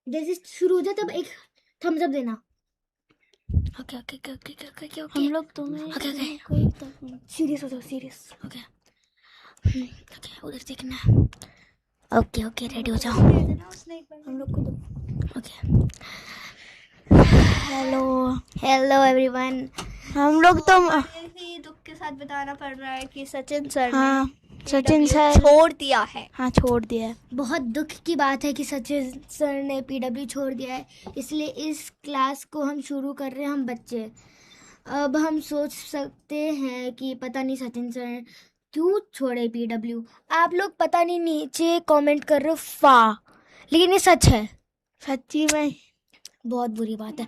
जैसे शुरू हो जाए तब एक थम्स अप देना। Okay okay okay okay okay okay हम लोग तुम्हें ओके ओके कोई सीरियस हो जाओ सीरियस। ओके ओके उधर देखना है। ओके ओके रेडी हो जाओ। हम लोग को ओके हेलो हेलो एवरीवन। हम लोग तो ही दुख के साथ बताना पड़ रहा है कि सचिन सर हाँ ने सचिन सर छोड़ दिया है। हाँ छोड़ दिया है। बहुत दुख की बात है कि सचिन सर ने पीडब्ल्यू छोड़ दिया है, इसलिए इस क्लास को हम शुरू कर रहे हैं हम बच्चे। अब हम सोच सकते हैं कि पता नहीं सचिन सर क्यों छोड़े पीडब्ल्यू। आप लोग पता नहीं नीचे कमेंट कर रहे हो फा, लेकिन ये सच है, सच्ची में बहुत बुरी बात है।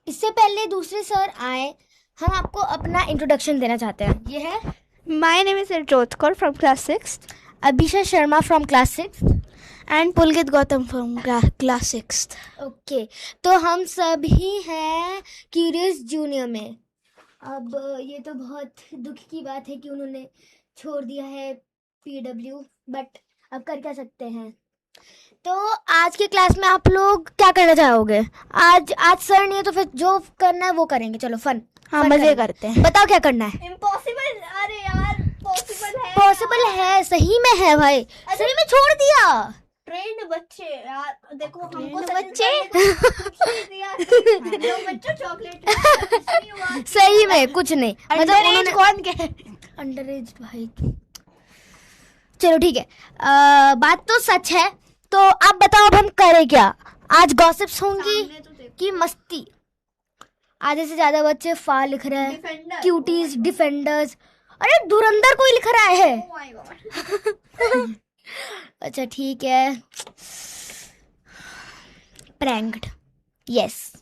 इससे पहले दूसरे सर आए, हम आपको अपना इंट्रोडक्शन देना चाहते हैं। ये है माय नेम इज जोतकर from class 6। Abhisha Sharma from class 6 and Pulkit Gautam from class 6। Okay तो हम सभी हैं क्यूरियस जूनियर में। अब ये तो बहुत दुख की बात है कि उन्होंने छोड़ दिया है पीडब्ल्यू, बट अब कर क्या सकते हैं। तो आज के क्लास में आप लोग क्या करना चाहोगे? आज सर नहीं है तो फिर जो करना है वो करेंगे। चलो फन हाँ फन मजे करेंगे। करते हैं। बताओ क्या करना है। इम्पॉसिबल। अरे यार पॉसिबल है। पॉसिबल है, सही में है भाई, सही में छोड़ दिया। ट्रेंड बच्चे यार, देखो हमको Trained बच्चे चॉकलेट सही में कुछ नहीं, मतलब अंडर एज उन्होंने कौन कहे? अंडर एज भाई। चलो ठीक है, बात तो सच है। तो आप बताओ अब हम करें क्या? आज गॉसिप्स होंगी कि मस्ती? आधे से ज्यादा बच्चे फा लिख रहे हैं, डिफेंडर क्यूटीज डिफेंडर्स। अरे धुरंधर कोई लिख रहा है। Oh my god. अच्छा ठीक है, pranked. Yes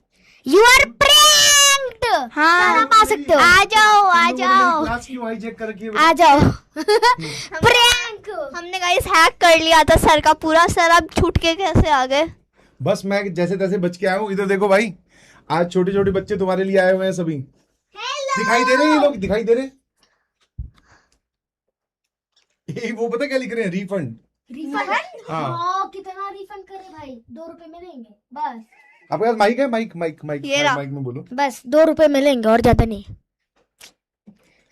you are pranked. हाँ आप आ सकते हो, आ जाओ क्लास की वाई चेक करके आ जाओ। प्रैंक। हमने गाइस हैक कर लिया था सर का पूरा। सर अब छूट के कैसे आ गए? बस मैं जैसे तैसे बच के आया हूँ। इधर देखो भाई, आज छोटे छोटे बच्चे तुम्हारे लिए आए हुए हैं सभी। दिखाई दे रहे हैं ये लोग? दिखाई दे रहे हैं? ये वो पता क्या लिख रहे हैं? रिफंड। रिफंड? हाँ। हाँ कितना रिफंड करे भाई? 2 रुपए मिलेंगे बस। आपके पास माइक है? माइक माइक माइक ये रहा। माइक में बोलो। बस 2 रुपए मिलेंगे और ज्यादा नहीं।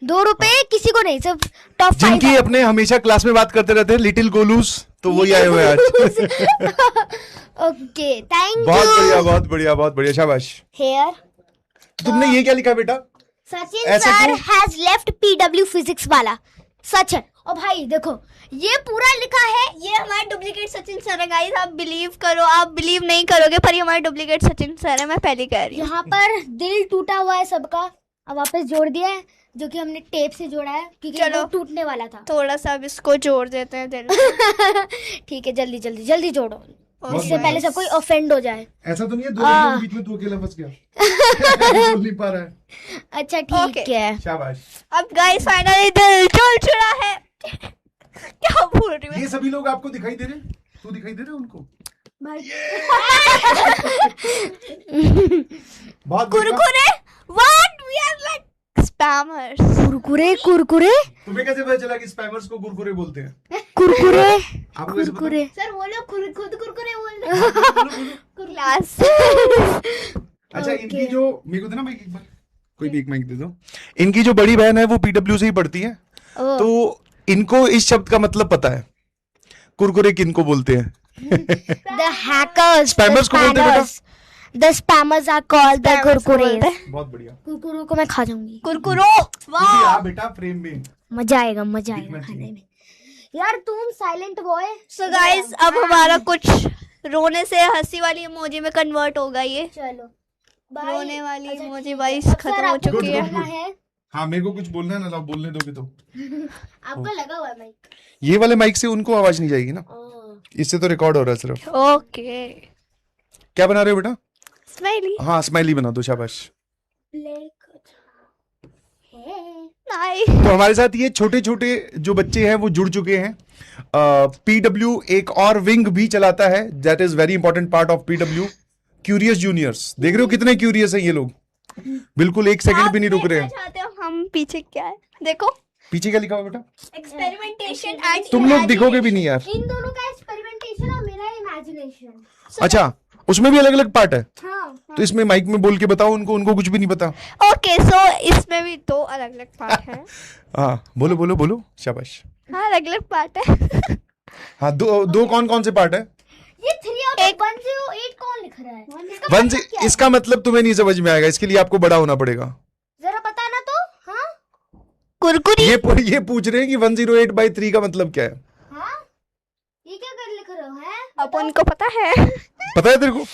2 रुपए किसी को नहीं, सिर्फ टॉप 5। जिनकी अपने हमेशा क्लास में बात करते रहते हैं, लिटिल गोलूस, तो वही आए हुए हैं आज। ओके थैंक बहुत यू। बढ़िया बहुत बढ़िया बहुत बढ़िया, शाबाश। हेयर तुमने ये क्या लिखा बेटा? सचिन ऐसा सर क्यों? हैज लेफ्ट पीडब्ल्यू फिजिक्स वाला। सच है। और भाई देखो ये पूरा लिखा है। ये हमारे डुप्लीकेट सचिन सर है गाइस। आप बिलीव करो, आप बिलीव नहीं करोगे, पर ये हमारे डुप्लीकेट सचिन सर है। मैं पहले कह रही हूँ। यहाँ पर दिल टूटा हुआ है सबका, अब वापस जोड़ दिया है, जो कि हमने टेप से जोड़ा है क्योंकि चलो। वो टूटने वाला था। थोड़ा सा अब इसको जोड़ देते हैं दिल। ठीक है जल्दी जल्दी जल्दी जोड़ो, बहुत इससे पहले बढ़िया। सब कोई ऑफेंड हो जाए। ऐसा तो नहीं है 2 बंदों के बीच में तू अकेला फंस गया? बोल नहीं पा रहा है। अच्छा ठीक Okay. है। शाबाश। अब गाइस फाइनली दिल जुड़ चुका है। क्या बोल रही हूँ ये सभी लोग आपको दिखाई दे रहे हैं? तू दिखाई दे रहे हैं उनको? बहुत बढ़िया। Kurkure what we are like spammers. Kurkure Kurkure तुम्हें कैसे पता चला कि स्पैमर्स को कुरकुरे बोलते हैं? कुरकुरे आपको कैसे पता? कुरकुरे। सर वो लोग खुद कुरकुरे बोल रहे हैं। क्लास। अच्छा इनकी जो, मेरे को देना माइक एक बार, कोई भी एक माइक दे दो। इनकी जो बड़ी बहन है वो पीडब्ल्यू से ही पढ़ती है, ओ, तो इनको इस शब्द का मतलब पता है, कुरकुरे किनको बोलते हैं। the hackers, Spammers को बोलते हैं बेटा? the spammers are called the Kurkure. बहुत बढ़िया। कुरकुरे को मैं खा जाऊंगी। कुरकुरो तू भी आ वाह। बेटा फ्रेम में। मजा आएगा मजा दिखना आएगा चाहिए। खाने में। यार तुम साइलेंट बॉय। सो गाइस अब हमारा कुछ रोने से हंसी वाली इमोजी में कन्वर्ट होगा ये। चलो रोने वाली अच्छा, इमोजी ठीक है। भाई अब खत्म सर, हो आपको चुकी कुछ है। बोलना है? हाँ मेरे को कुछ बोलना है ना, लाओ बोलने दोगे तो। आपका लगा हुआ है माइक। ये वाले माइक से उनको आवाज नहीं जाएगी ना, इससे तो रिकॉर्ड हो रहा है सिर्फ। ओके क्या बना रहे हो बेटा? स्माइली हाँ स्माइली बना दो, शाबाश। नाइस। तो हमारे साथ ये छोटे छोटे जो बच्चे हैं वो जुड़ चुके हैं। पीडब्ल्यू एक और विंग भी चलाता है, that is very important part of PW, curious juniors. देख रहे हो कितने क्यूरियस हैं ये लोग, बिल्कुल एक सेकंड भी नहीं रुक रहे हैं। चाहते हो हम पीछे क्या है देखो। पीछे क्या लिखा हुआ बेटा? एक्सपेरिमेंटेशन एंड तुम लोग दिखोगे भी नहीं यार। इन दोनों का एक्सपेरिमेंटेशन और मेरा इमेजिनेशन। अच्छा, उसमें भी अलग अलग पार्ट है। हाँ तो इसमें माइक में बोल के बताओ उनको, उनको कुछ भी नहीं पता। ओके, सो इसमें भी 2 अलग अलग पार्ट है। हाँ बोलो बोलो बोलो, शाबाश। हाँ, अलग अलग पार्ट है। हाँ, दो कौन कौन से पार्ट है? ये 3/108 कौन लिख रहा है? इसका वन मतलब क्या है? इसका मतलब तुम्हें नहीं समझ में आएगा, इसके लिए आपको बड़ा होना पड़ेगा। जरा बताना तो। हाँ कुरकुरी। ये पूछ रहे हैं कि 108/3 का मतलब क्या है। हाँ, ये क्या कर लिख रहे हो? है अपन को पता है। पता है तेरे को?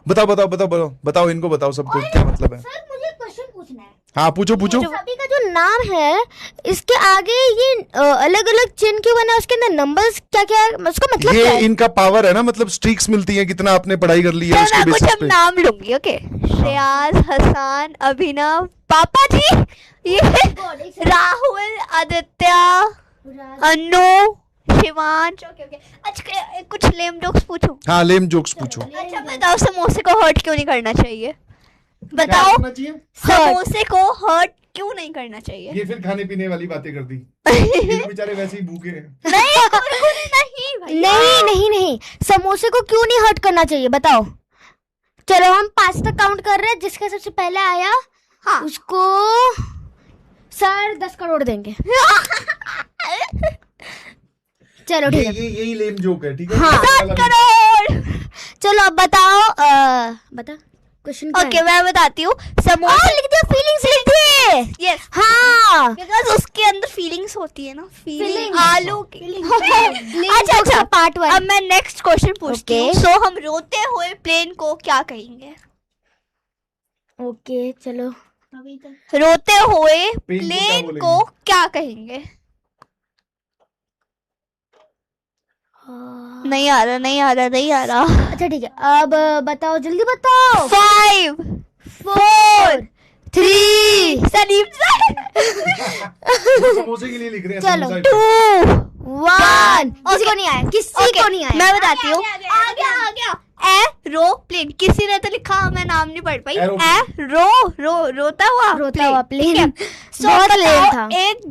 बताओ बताओ बताओ बताओ बताओ, इनको बताओ सबको क्या मतलब है। सर, मुझे क्वेश्चन पूछना है। हाँ पूछो पूछो। सभी का जो नाम है, इसके आगे ये अलग अलग चिन्ह क्यों बना? उसके अंदर नंबर्स क्या क्या है? उसका मतलब क्या ये है? इनका पावर है ना, मतलब स्ट्रीक्स मिलती है, कितना आपने पढ़ाई कर ली है तो उसके मैं कुछ बेसिस अब पे। नाम लूंगी। ओके, श्रेयास, हसन, अभिनव, पापा जी, ये God, एक second। राहुल, आदित्य, राज- अनु, शिवांश। ओके ओके, अच्छा कुछ लेम जोक्स पूछूं? हाँ, लेम जोक्स पूछो। अच्छा बताओ, समोसे को हर्ट क्यों नहीं करना चाहिए? क्या बताओ, करना चाहिए? समोसे को हर्ट क्यों नहीं करना चाहिए? ये फिर खाने पीने वाली बातें कर दी। ये तो बेचारे वैसे ही भूखे हैं। नहीं कुरकुरी नहीं भैया। नहीं नहीं नहीं, समोसे को क्यों नहीं हर्ट करना चाहिए? बताओ। चलो हम 5 तक काउंट कर रहे हैं, जिसका सबसे पहले आया हाँ। उसको सर 10 करोड़ देंगे। चलो ठीक है। यही लेम जोक है, ठीक है। हाँ। वाला भी- करोड़। चलो अब बताओ। बता क्वेश्चन क्या ओके, है? मैं बताती हूँ। समोसे लिख दिया, फीलिंग्स लिख दिए। यस, हाँ, बिकॉज उसके अंदर फीलिंग्स होती है ना, फीलिंग Feelings। आलू की। अच्छा अच्छा, पार्ट अब 1। मैं नेक्स्ट क्वेश्चन पूछती हूँ। Okay। सो हम रोते हुए प्लेन को क्या कहेंगे? ओके चलो। रोते हुए Plane को क्या प्लेन बोलेंगे? को क्या कहेंगे? नहीं आ रहा, नहीं आ रहा, नहीं आ रहा। अच्छा ठीक है, अब बताओ, जल्दी बताओ। 5 4 3 सलीम सर। वो समोसे के लिए लिख रहे हैं। चलो, समोसा ही। 2 1। किसी को नहीं आया, किसी Okay, को नहीं आया। मैं बताती हूँ। आ गया। एरोप्लेन। किसी ने तो लिखा, मैं नाम नहीं पढ़ पाई। रोता हुआ रोता हुआ प्लेन। So, बहुत बताओ, लेम था। एक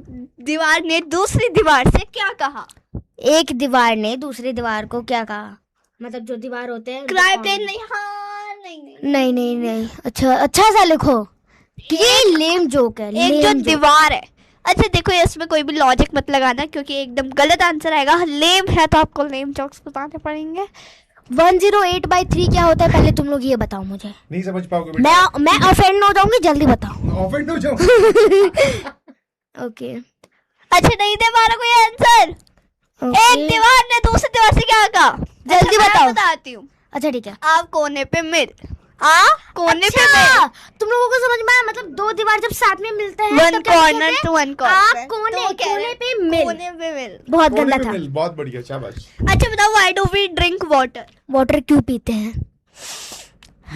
दीवार ने दूसरी दीवार से क्या कहा? एक दीवार ने दूसरी दीवार को क्या कहा? मतलब जो दीवार होते हैं। क्राई प्लेन नहीं। हाँ, नहीं। नहीं नहीं नहीं, अच्छा अच्छा सा लिखो कि ये लेम जोक है। एक जो लेम जोक। दीवार है। अच्छा देखो, इसमें कोई भी लॉजिक मत लगाना, क्योंकि एकदम गलत आंसर आएगा। लेम है तो आपको लेम जोक्स बताने पड़ेंगे। 108/3 क्या होता है? पहले तुम लोग ये बताओ मुझे। नहीं समझ पाओगे बेटा। मैं ऑफेंड हो जाऊंगी, जल्दी बताओ। ऑफेंड हो जाओ। ओके अच्छा, नहीं दे पा रहा कोई आंसर। एक दीवार ने दूसरी दीवार से क्या कहा? जल्दी अच्छा, मैं बताओ। बताती हूँ। अच्छा ठीक है। आप कोने पे मिल। कोने पे अच्छा, मिल। तुम लोगों को समझ में आया? मतलब 2 दीवार जब साथ में मिलते हैं वन तब क्या कॉर्नर कहते हैं? To one corner. आप कोने पे मिल। कोने पे मिल। बहुत कोने गंदा में था। मिल, बहुत बढ़िया, शाबाश। अच्छा बताओ, why do we drink water? Water क्यों पीते हैं?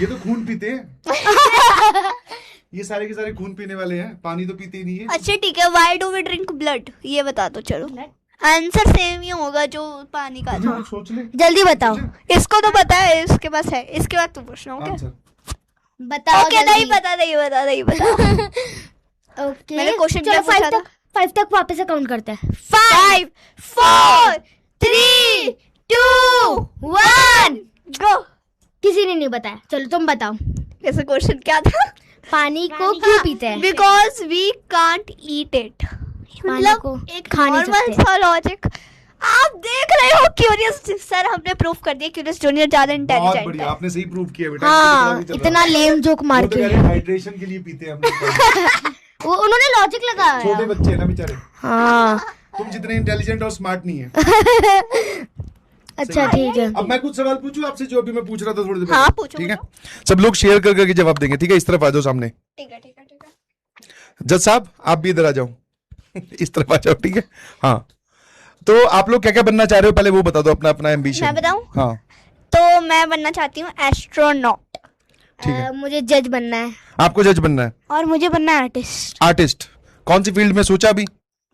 ये तो खून पीते हैं। ये सारे के सारे खून पीने वाले हैं, पानी तो पीते ही नहीं है। अच्छा ठीक है, why do we drink blood? ये बता दो। चलो, आंसर सेम ही होगा जो पानी का था। सोच ले जल्दी बताओ। इसको तो पता है, इसके पास है। इसके बाद तुम पूछना। Okay answer. बताओ ओके, नहीं पता, नहीं पता, नहीं पता। ओके मैंने क्वेश्चन चलो क्या 5 पूछा था? तक 5 तक वापस से काउंट करते हैं। 5 4 3 2 1 गो। किसी ने नहीं बताया, चलो तुम बताओ। ऐसा क्वेश्चन क्या था? पानी को क्यों पीते हैं? Because we can't eat it. मतलब को एक खा नहीं नॉर्मल सकते। सा लॉजिक। आप देख रहे हो, क्यूरियस सर हमने प्रूफ कर दिया, क्यूरियस जूनियर ज्यादा बहुत इंटेलिजेंट बढ़िया, है। आपने सही प्रूव किया बेटा। हाँ, इतना लेम जोक मार के। हाइड्रेशन के लिए पीते हैं हम लोग। वो उन्होंने लॉजिक छोटे लगाया। बच्चे हैं ना बेचारे। हाँ तुम जितने इंटेलिजेंट और स्मार्ट नहीं है। अच्छा ठीक है। अब मैं कुछ सवाल पूछूं आपसे, जो अभी मैं पूछ रहा था थोड़ी देर हाँ, पहले? पूछो, ठीक है, सब लोग शेयर कर करके जवाब देंगे। ठीक है, इस तरफ आ जाओ सामने। ठीक है, ठीक है, ठीक है। जज साहब आप भी इधर आ जाओ। इस तरफ आ जाओ, ठीक है। हाँ, तो आप लोग क्या क्या बनना चाह रहे हो, पहले वो बता दो अपना अपना एम्बिशन। मैं बताऊं? हाँ तो मैं बनना चाहती हूँ एस्ट्रोनॉट। ठीक है। मुझे जज बनना है। आपको जज बनना है? और मुझे बनना है आर्टिस्ट। आर्टिस्ट कौन सी फील्ड में सोचा अभी?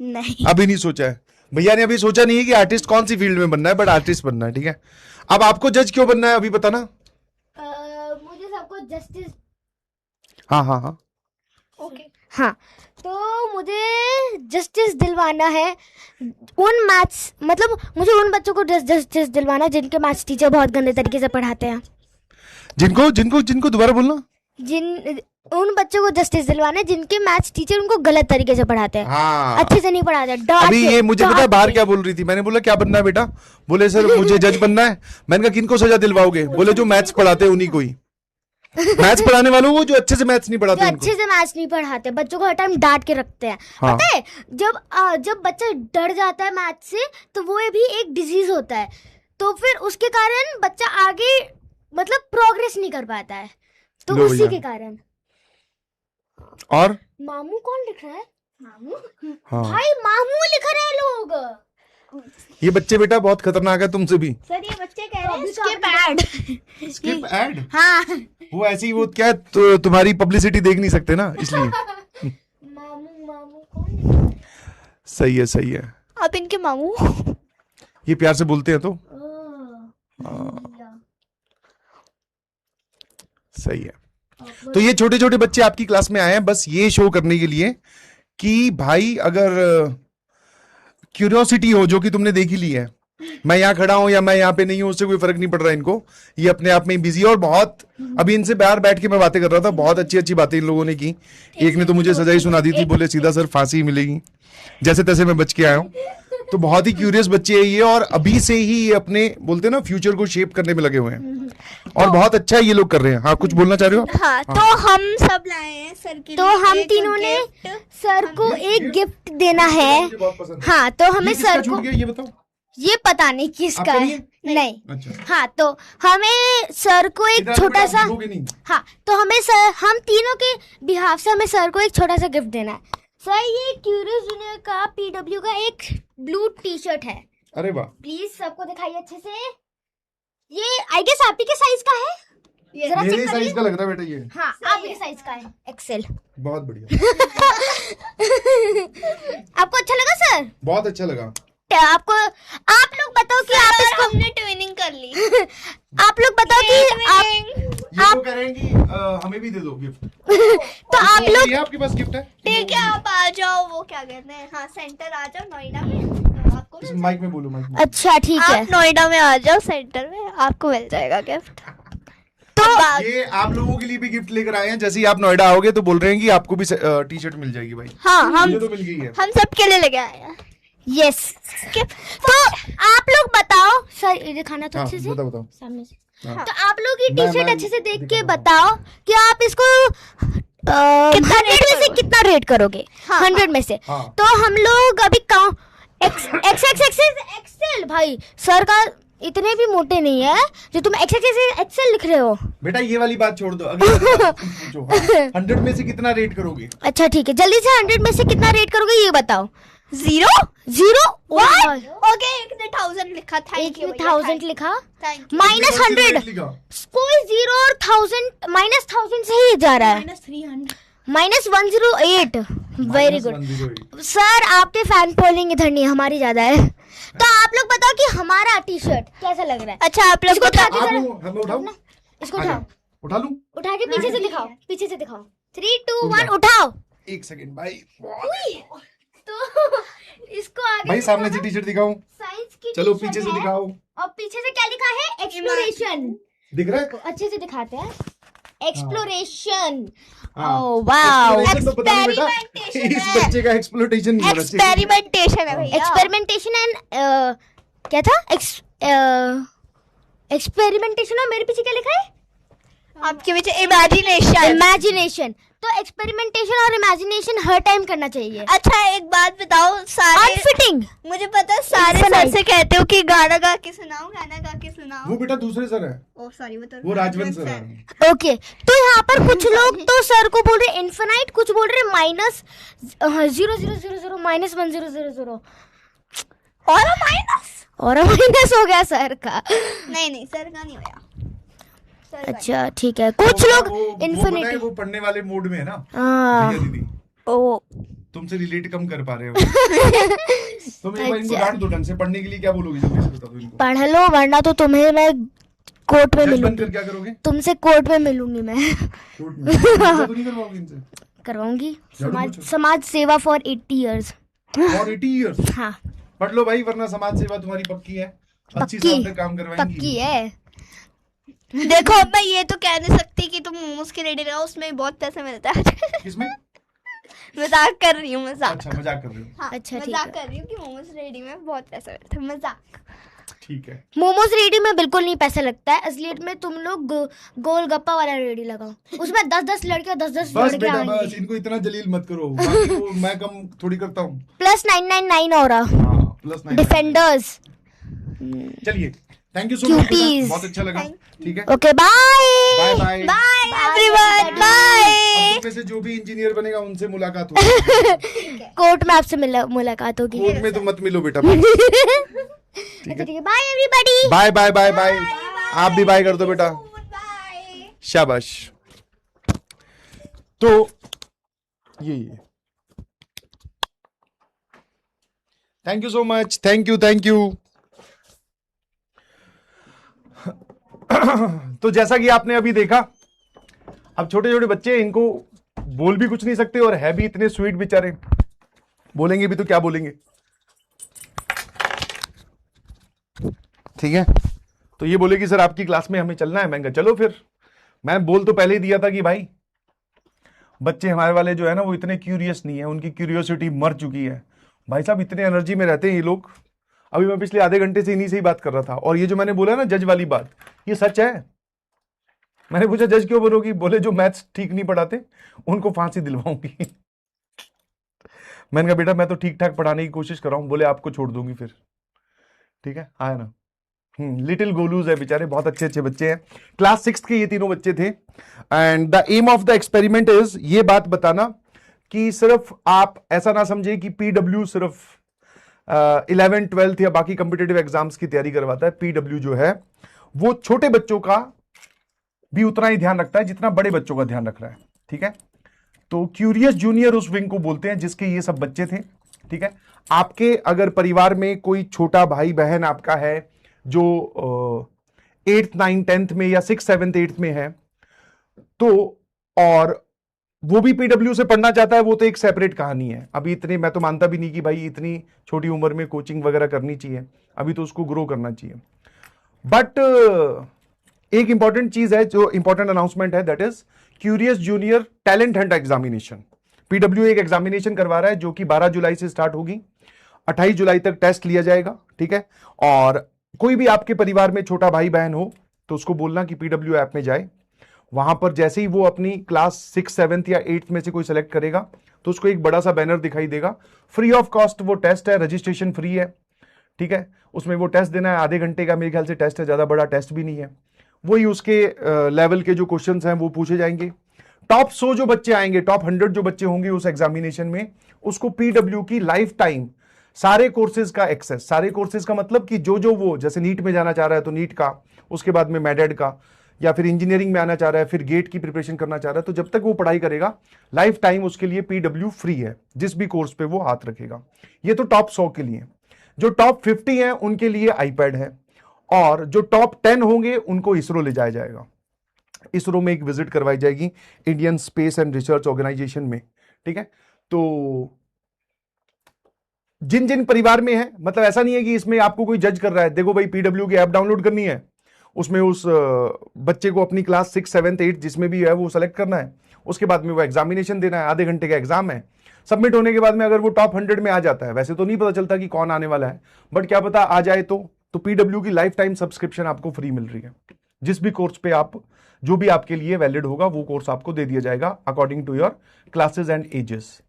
नहीं, अभी नहीं सोचा है भैया ने, अभी सोचा नहीं है कि आर्टिस्ट कौन सी फील्ड में बनना है, बट आर्टिस्ट बनना है। ठीक है, अब आपको जज क्यों बनना है अभी बताना। मुझे सबको जस्टिस। हाँ हाँ हाँ, ओके। हाँ, तो मुझे जस्टिस दिलवाना है उन मैथ्स, मतलब मुझे उन बच्चों को जस्टिस दिलवाना है जिनके मैथ्स टीचर बहुत गंदे तरीके से पढ़ाते हैं। जिनको जिनको जिनको दोबारा बोलना। उन बच्चों को जस्टिस दिलवाना है जिनके मैथ्स टीचर उनको गलत तरीके से पढ़ाते हैं, हाँ, अच्छे से नहीं पढ़ाते। डांट अभी के, ये मुझे डांट पता है बाहर के। क्या बोल रही थी, मैंने बोला क्या बनना है बेटा, बोले सर मुझे जज बनना है। मैंने कहा किनको सजा दिलवाओगे, बोले जो मैथ्स पढ़ाते हैं उन्हीं को ही, मैथ्स पढ़ाने वालों को जो अच्छे से मैथ्स नहीं जो पढ़ाते अच्छे से मैथ्स नहीं पढ़ाते, बच्चों को हर टाइम डांट के रखते हैं। हाँ। पता है जब बच्चा डर जाता है मैथ्स से तो वो भी एक डिजीज होता है, तो फिर उसके कारण बच्चा आगे मतलब प्रोग्रेस नहीं कर पाता है, तो लो उसी भैया। के कारण। और मामू कौन लिख रहा है? मामू? हाँ, भाई मामू लिख रहे हैं लोग। ये बच्चे बेटा बहुत खतरनाक है तुमसे भी। सर ये बच्चे कह रहे हैं अभी skip तो ad। स्किप ऐड, हाँ, वो ऐसी वो क्या है, तो तुम्हारी पब्लिसिटी देख नहीं सकते ना इसलिए। मामू मामू कौन लिख रहा है? सही है सही है, अब इनके मामू। ये प्यार से बोलते हैं तो भैया। सही है। तो ये छोटे छोटे बच्चे आपकी क्लास में आए हैं बस ये शो करने के लिए कि भाई अगर क्यूरियोसिटी हो, जो कि तुमने देख ही ली है, मैं यहाँ खड़ा हूं या मैं यहाँ पे नहीं हूं उससे कोई फर्क नहीं पड़ रहा इनको, ये अपने आप में बिजी है। और बहुत अभी इनसे बाहर बैठ के मैं बातें कर रहा था, बहुत अच्छी अच्छी बातें इन लोगों ने की। एक ने तो मुझे सजा ही सुना दी थी, बोले सीधा सर फांसी ही मिलेगी, जैसे तैसे मैं बच के आया हूँ। तो बहुत ही क्यूरियस बच्चे है ये, और अभी से ही ये अपने बोलते हैं ना फ्यूचर को शेप करने में लगे हुए हैं, और बहुत अच्छा ये लोग कर रहे हैं। हाँ, कुछ बोलना चाह रहे हो आप? हाँ, तो हम सब लाए हैं सर के तो लिए हम एक तीनों ने gift। सर को एक गिफ्ट देना है। हाँ, तो हमें सर को ये बताओ। ये पता नहीं किसका आपका है, नहीं है? नहीं। अच्छा, हाँ, तो हमें सर को एक इधर छोटा आप सा, बोलोगे नहीं? हाँ, तो हमें सर, हम तीनों के बिहाफ से हमें सर को एक छोटा सा गिफ्ट देना है। सर ये क्यूरियस जूनियर का पीडब्ल्यू का एक ब्लू टी शर्ट है, अरे वाह, प्लीज सबको दिखाइए अच्छे से। ये आई गेस आप ही के साइज का है, जरा मेरे चेक साइज करिए। का लग रहा है बेटा ये, हाँ, आप ही के साइज का है, एक्सेल। बहुत बढ़िया, आपको अच्छा लगा सर? बहुत अच्छा लगा। आपको, आप लोग बताओ कि आप इसको, हमने ट्विनिंग कर ली। आप लोग बताओ कि आप, ये वो कह रहे हैं कि हमें भी दे दो गिफ्ट। तो आप लोग, ये आपके पास गिफ्ट है? ठीक है, आप आ जाओ, वो क्या कहते हैं, हाँ सेंटर आ जाओ नोएडा में, तो आपको इस माइक में बोलो, माइक में। अच्छा ठीक है। आप नोएडा में आ जाओ सेंटर में, आपको मिल जाएगा गिफ्ट। तो ये आप लोगों के लिए भी गिफ्ट लेकर आए हैं, जैसे ही आप नोएडा आओगे तो बोल रहे हैं कि आपको भी टी शर्ट मिल जाएगी भाई। हाँ, मुझे तो मिल गई है। हम सबके लिए लेके आए हैं। यस, तो आप लोग बताओ सर, ये दिखाना तो हाँ, अच्छे से बताओ बताओ। सामने से। हाँ। तो आप लोग ये टी शर्ट मैं अच्छे से देख के दिखा रहा हूँ। बताओ कि आप इसको कितना 100 में से कितना रेट करोगे? हाँ, 100 में से। हाँ। तो हम लोग अभी एक्सेल भाई, सर का इतने भी मोटे नहीं है जो तुम एक्सेल लिख रहे हो। बेटा ये वाली बात छोड़ दो, अगली बात पूछो। हाँ, 100 में से कितना रेट करोगे? अच्छा ठीक है, जल्दी से 100 में से कितना रेट करोगे ये बताओ। 0 ओके, एक ने 1000 लिखा, थैंक यू। 1000 लिखा, थैंक यू। माइनस 100, कोई 0 और 1000 माइनस 1000 से ही जा रहा है, माइनस 108। वेरी गुड सर, आपके फैन फॉलोइंग इधर नहीं, हमारी ज्यादा है। तो आप लोग बताओ कि हमारा टी शर्ट कैसा लग रहा है? अच्छा, आप लोग इसको बता- उठा के जरा, हमें उठाओ, इसको आ जाओ। उठाओ, उठा लूं? उठा के पीछे से दिखाओ, पीछे से दिखाओ। 3 2 1 उठाओ। एक सेकंड भाई, तो इसको आगे भाई सामने से टी शर्ट दिखाओ, साइंस की चलो t-shirt पीछे से है, दिखाओ। और पीछे से क्या लिखा है? एक्सप्लोरेशन। दिख रहा है? अच्छे से दिखाते हैं, एक्सप्लोरेशन। हाँ। ओह वाओ, Exploration तो पता नहीं बेटा, Experimentation इस है। बच्चे का एक्सप्लोरेशन नहीं होना चाहिए। एक्सपेरिमेंटेशन है भैया। एक्सपेरिमेंटेशन एंड क्या था? एक्सपेरिमेंटेशन, और मेरे पीछे क्या लिखा है? आपके पीछे इमेजिनेशन। इमेजिनेशन। तो एक्सपेरिमेंटेशन और इमेजिनेशन हर टाइम करना चाहिए। अच्छा, एक बात बताओ, सारे अनफिटिंग। मुझे पता है सारे सर से कहते हो कि गाना गा के सुनाओ, गाना गा के सुनाओ। वो बेटा दूसरे सर है, ओ सॉरी, वो राजवंश सर है। ओके, तो यहाँ पर कुछ लोग तो सर को बोल रहे इन्फिनाइट, कुछ बोल रहे माइनस 0 माइनस 1000 और माइनस हो गया सर का। नहीं, सर का नहीं होया। सर का अच्छा ठीक है, कुछ वो लोग पता है, इन्फिनिटी। वो पढ़ने वाले मूड में है ना हाँ, भैया दीदी, ओ तुमसे रिलेट कम कर पा रहे हो। तुम एक बार इनको अच्छा। डांट दो ढंग से, पढ़ने के लिए क्या बोलोगे जल्दी से बता दो इनको। पढ़ लो, वरना तो तुम्हें मैं कोर्ट में जज मिलूंगी, बनकर क्या करोगे? तुमसे कोर्ट में मिलूंगी मैं। कोर्ट में तो नहीं करवाओगे इनसे? करवाऊंगी। झाड़ू समाज पोछा? समाज सेवा फॉर 80 years। और 80 years हाँ पढ़ लो भाई, वरना समाज सेवा तुम्हारी पक्की है, 80 पक्की साल तक काम करवाएंगी। पक्की है। देखो अब मैं ये तो कह नहीं सकती कि तुम मोमोज की रेडी लगाओ, उसमें भी बहुत पैसा मिलता है। किसमें? मजाक कर रही हूँ, मजाक। अच्छा मजाक कर रहे हो, हाँ, अच्छा, ठीक मजाक है। कर रही हूँ कि मोमोज रेडी में बहुत पैसा मिलता है, मजाक। ठीक है। मोमोज रेडी में बिल्कुल नहीं पैसा लगता है, असलियत में तुम लोग गोलगप्पा वाला रेडी लगाओ, उसमें 10-10 लड़के 10-10 बस लड़के बेटा बस, आएंगे। इनको इतना जलील मत करो, बाकी वो मैं कम थोड़ी करता हूँ। प्लस 999 और हाँ, प्लस 9। डिफेंडर्स। चलिए, thank you so much, Cuties। बहुत अच्छा लगा। ठीक है, okay bye bye bye. Bye everyone, bye. में से जो भी इंजीनियर बनेगा उनसे मुलाकात होगी। कोर्ट में आपसे मुलाकात होगी। कोर्ट में तो मत मिलो बेटा। अच्छा ठीक है, bye everybody. Bye bye bye bye. आप भी बाय कर दो बेटा, बाय। शाबाश। तो ये thank you so much, thank you. तो जैसा कि आपने अभी देखा, अब छोटे छोटे बच्चे, इनको बोल भी कुछ नहीं सकते और है भी इतने स्वीट बेचारे, बोलेंगे भी तो क्या बोलेंगे। ठीक है, तो ये बोले कि सर आपकी क्लास में हमें चलना है। मैंने कहा चलो फिर। मैं बोल तो पहले ही दिया था कि भाई बच्चे हमारे वाले जो है ना वो इतने क्यूरियस नहीं है, उनकी क्यूरियोसिटी मर चुकी है। भाई साहब इतने एनर्जी में रहते हैं ये लोग। अभी मैं पिछले आधे घंटे से इन्हीं से ही बात कर रहा था, और ये जो मैंने बोला ना जज वाली बात, ये सच है। मैंने पूछा जज क्यों बनोगी? बोले जो मैथ्स ठीक नहीं पढ़ाते उनको फांसी दिलवाऊंगी। मैंने कहा बेटा मैं तो ठीक ठाक पढ़ाने की कोशिश कर रहा हूं। बोले आपको छोड़ दूंगी फिर। ठीक है, आया ना। लिटिल गोलूज है बेचारे, बहुत अच्छे अच्छे बच्चे हैं। क्लास 6 के ये तीनों बच्चे थे। And the aim of the experiment is ये बात बताना कि सिर्फ आप ऐसा ना समझे कि पीडब्ल्यू सिर्फ 11th 12th या बाकी कॉम्पिटिटिव एग्जाम्स की तैयारी करवाता है। पीडब्ल्यू जो है वो छोटे बच्चों का भी उतना ही ध्यान रखता है जितना बड़े बच्चों का ध्यान रख रहा है। ठीक है, तो क्यूरियस जूनियर उस विंग को बोलते हैं जिसके ये सब बच्चे थे। ठीक है, आपके अगर परिवार में कोई छोटा भाई बहन आपका है जो 8th 9th 10th में या 6th 7th 8th में है, तो और वो भी पीडब्ल्यू से पढ़ना चाहता है, वो तो एक सेपरेट कहानी है। अभी इतने मैं तो मानता भी नहीं कि भाई इतनी छोटी उम्र में कोचिंग वगैरह करनी चाहिए, अभी तो उसको ग्रो करना चाहिए। बट एक इंपॉर्टेंट चीज है, जो इंपॉर्टेंट अनाउंसमेंट है, that is curious junior talent hunt examination. PW एक एग्जामिनेशन करवा रहा है जो कि 12 जुलाई से स्टार्ट होगी, 28 जुलाई तक टेस्ट लिया जाएगा। ठीक है, और कोई भी आपके परिवार में छोटा भाई बहन हो तो उसको बोलना कि पीडब्ल्यू ऐप में जाए। वहां पर जैसे ही वो अपनी क्लास 6th 7th या 8th में से कोई सेलेक्ट करेगा तो उसको एक बड़ा सा बैनर दिखाई देगा, फ्री ऑफ कॉस्ट वो टेस्ट है, रजिस्ट्रेशन फ्री है। ठीक है, उसमें वो टेस्ट देना है, आधे घंटे का मेरे ख्याल से टेस्ट है, ज्यादा बड़ा टेस्ट भी नहीं है। वही उसके लेवल के जो क्वेश्चंस हैं वो पूछे जाएंगे। टॉप 100 जो बच्चे आएंगे, टॉप 100 जो बच्चे होंगे उस एग्जामिनेशन में, उसको पीडब्ल्यू की लाइफ टाइम सारे कोर्सेज का एक्सेस, सारे कोर्सेज का मतलब कि जो वो जैसे नीट में जाना चाह रहा है तो नीट का, उसके बाद में मेडेड का, या फिर इंजीनियरिंग में आना चाह रहा है, फिर गेट की प्रिपरेशन करना चाह रहा है, तो जब तक वो पढ़ाई करेगा लाइफ टाइम उसके लिए पीडब्ल्यू फ्री है, जिस भी कोर्स पे वो हाथ रखेगा। ये तो टॉप 100 के लिए। जो टॉप 50 हैं उनके लिए आईपैड है, और जो टॉप 10 होंगे उनको इसरो ले जाया जाएगा। इसरो में एक विजिट करवाई जाएगी, Indian space and research organisation में। ठीक है, तो जिन जिन परिवार में है, मतलब ऐसा नहीं है कि इसमें आपको कोई जज कर रहा है, देखो भाई पीडब्ल्यू की ऐप डाउनलोड करनी है, उसमें उस बच्चे को अपनी क्लास 6th 7th 8th जिसमें भी है वो सेलेक्ट करना है, उसके बाद में वो एग्जामिनेशन देना है, आधे घंटे का एग्जाम है। सबमिट होने के बाद में अगर वो टॉप 100 में आ जाता है, वैसे तो नहीं पता चलता कि कौन आने वाला है, बट क्या पता आ जाए तो पीडब्ल्यू की लाइफ टाइम सब्सक्रिप्शन आपको फ्री मिल रही है। जिस भी कोर्स पे आप, जो भी आपके लिए वैलिड होगा वो कोर्स आपको दे दिया जाएगा according to your classes and ages.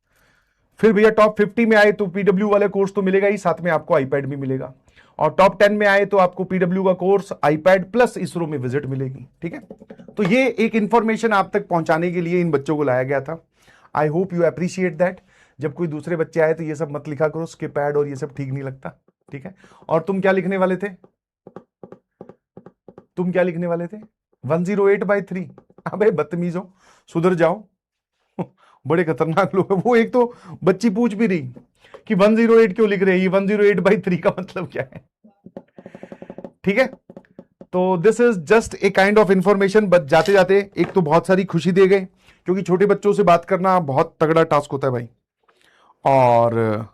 फिर भैया टॉप 50 में आए तो पीडब्ल्यू वाले कोर्स तो मिलेगा ही, साथ में आपको आईपैड भी मिलेगा। और टॉप 10 में आए तो आपको पीडब्ल्यू का कोर्स, आईपैड प्लस इसरो में विजिट मिलेगी। ठीक है, तो ये एक इंफॉर्मेशन आप तक पहुंचाने के लिए इन बच्चों को लाया गया था। I hope you appreciate that. जब कोई दूसरे बच्चे आए तो ये सब मत लिखा करो, स्किप पैड और ये सब ठीक नहीं लगता। ठीक है, और तुम क्या लिखने वाले थे? तुम क्या लिखने वाले थे? 108/3। अबे बदतमीजो, सुधर जाओ। बड़े खतरनाक लोग हैं वो। एक तो बच्ची पूछ भी रही कि 108 क्यों लिख रहे हैं, ये 108/3 का मतलब क्या है? ठीक है, तो this is just a kind of information. But जाते जाते एक तो बहुत सारी खुशी दे गए क्योंकि छोटे बच्चों से बात करना बहुत तगड़ा टास्क होता है भाई। और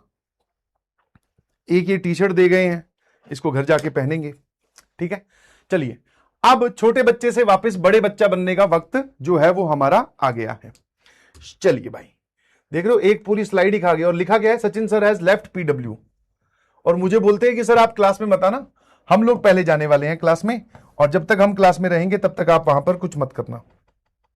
एक ये टी शर्ट दे गए हैं, इसको घर जाके पहनेंगे, ठीक है। चलिए, अब छोटे बच्चे से वापस बड़े बच्चा बनने का वक्त जो है वो हमारा आ गया है। चलिए भाई, देख रहे हो एक पूरी स्लाइड ही खा गया और लिखा गया है Sachin sir has left PW. और मुझे बोलते हैं कि सर आप क्लास में मत आना, हम लोग पहले जाने वाले हैं क्लास में, और जब तक हम क्लास में रहेंगे तब तक आप वहां पर कुछ मत करना।